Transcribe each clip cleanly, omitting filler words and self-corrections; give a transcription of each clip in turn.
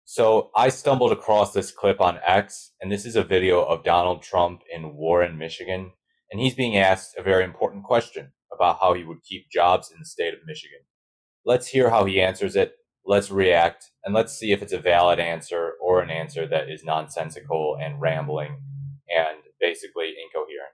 So I stumbled across this clip on X, and this is a video of Donald Trump in Warren, Michigan, and he's being asked a very important question about how he would keep jobs in the state of Michigan. Let's hear how he answers it. Let's react, and let's see if it's a valid answer or an answer that is nonsensical and rambling and basically incoherent.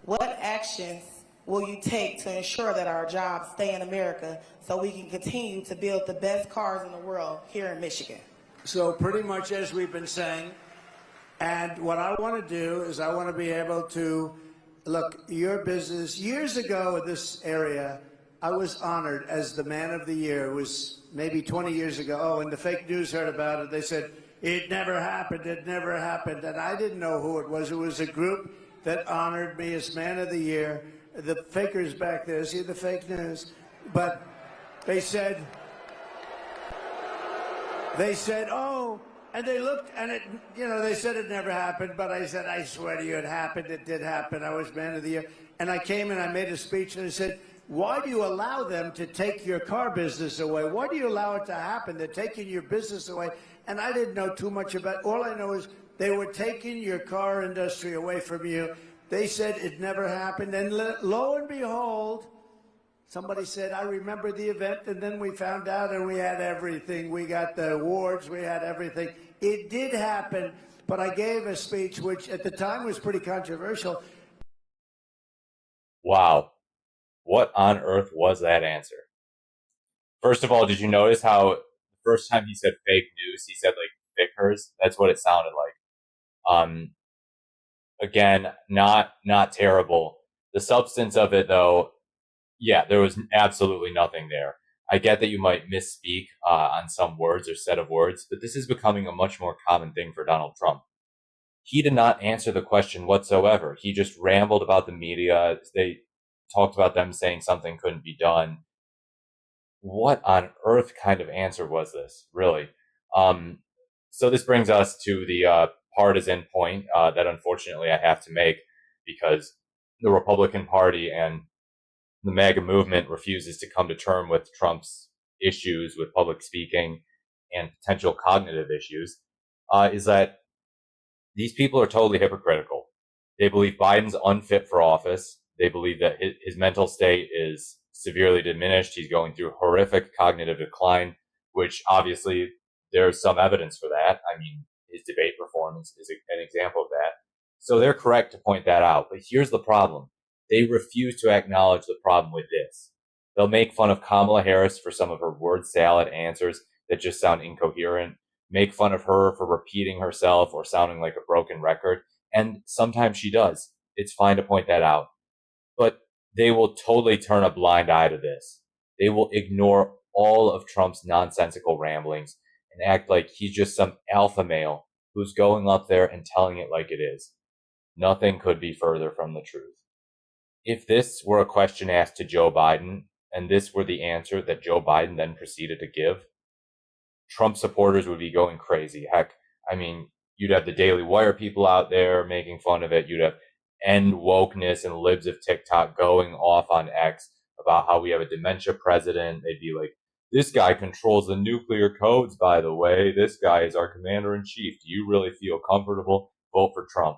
What actions will you take to ensure that our jobs stay in America so we can continue to build the best cars in the world here in Michigan? So pretty much as we've been saying, and what I want to do is I want to be able to look your business. Years ago in this area, I was honored as the Man of the Year. It was maybe 20 years ago. Oh, and the fake news heard about it. They said, it never happened, it never happened. And I didn't know who it was. It was a group that honored me as Man of the Year. The fakers back there, see the fake news? But they said, oh, and they looked, and it, they said it never happened, but I said, I swear to you, it happened. It did happen. I was Man of the Year. And I came and I made a speech, and I said, why do you allow them to take your car business away? Why do you allow it to happen? They're taking your business away. And I didn't know too much about it. All I know is they were taking your car industry away from you. They said it never happened. And lo and behold, somebody said, I remember the event, and then we found out and we had everything. We got the awards, we had everything. It did happen, but I gave a speech which at the time was pretty controversial. Wow. What on earth was that answer? First of all, did you notice how the first time he said fake news, he said like Vickers? That's what it sounded like. Again, not terrible. The substance of it, though, yeah, there was absolutely nothing there. I get that you might misspeak on some words or set of words, but this is becoming a much more common thing for Donald Trump. He did not answer the question whatsoever. He just rambled about the media. They talked about them saying something couldn't be done. What on earth kind of answer was this, really? So this brings us to the partisan point that unfortunately I have to make because the Republican Party and the MAGA movement refuses to come to term with Trump's issues with public speaking and potential cognitive issues, is that these people are totally hypocritical. They believe Biden's unfit for office. They believe that his mental state is severely diminished. He's going through horrific cognitive decline, which obviously there's some evidence for that. I mean, his debate performance is an example of that. So they're correct to point that out. But here's the problem. They refuse to acknowledge the problem with this. They'll make fun of Kamala Harris for some of her word salad answers that just sound incoherent, make fun of her for repeating herself or sounding like a broken record. And sometimes she does. It's fine to point that out. But they will totally turn a blind eye to this. They will ignore all of Trump's nonsensical ramblings and act like he's just some alpha male who's going up there and telling it like it is. Nothing could be further from the truth. If this were a question asked to Joe Biden, and this were the answer that Joe Biden then proceeded to give, Trump supporters would be going crazy. Heck, I mean, you'd have the Daily Wire people out there making fun of it. You'd have End Wokeness and libs of TikTok going off on X about how we have a dementia president. They'd be like, this guy controls the nuclear codes, by the way. This guy is our commander in chief. Do you really feel comfortable? Vote for Trump.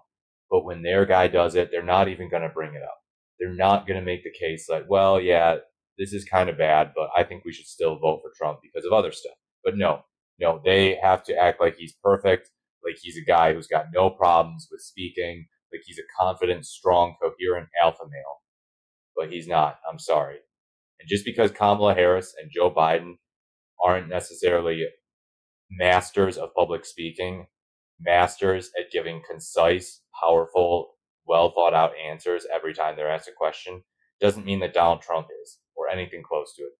But when their guy does it, they're not even going to bring it up. They're not going to make the case like, well, yeah, this is kind of bad, but I think we should still vote for Trump because of other stuff. But no, they have to act like he's perfect, like he's a guy who's got no problems with speaking, like he's a confident, strong, coherent alpha male. But he's not. I'm sorry. And just because Kamala Harris and Joe Biden aren't necessarily masters of public speaking, masters at giving concise, powerful, well thought out answers every time they're asked a question, doesn't mean that Donald Trump is or anything close to it.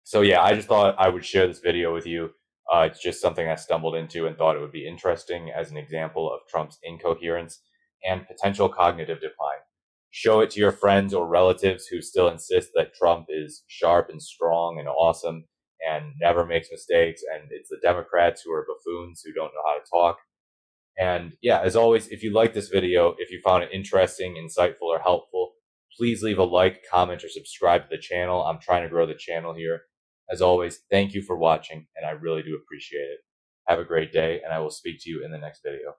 So yeah, I just thought I would share this video with you. It's just something I stumbled into and thought it would be interesting as an example of Trump's incoherence and potential cognitive decline. Show it to your friends or relatives who still insist that Trump is sharp and strong and awesome and never makes mistakes, and it's the Democrats who are buffoons who don't know how to talk. And yeah, as always, if you like this video, if you found it interesting, insightful, or helpful, please leave a like, comment, or subscribe to the channel. I'm trying to grow the channel here. As always, thank you for watching, and I really do appreciate it. Have a great day, and I will speak to you in the next video.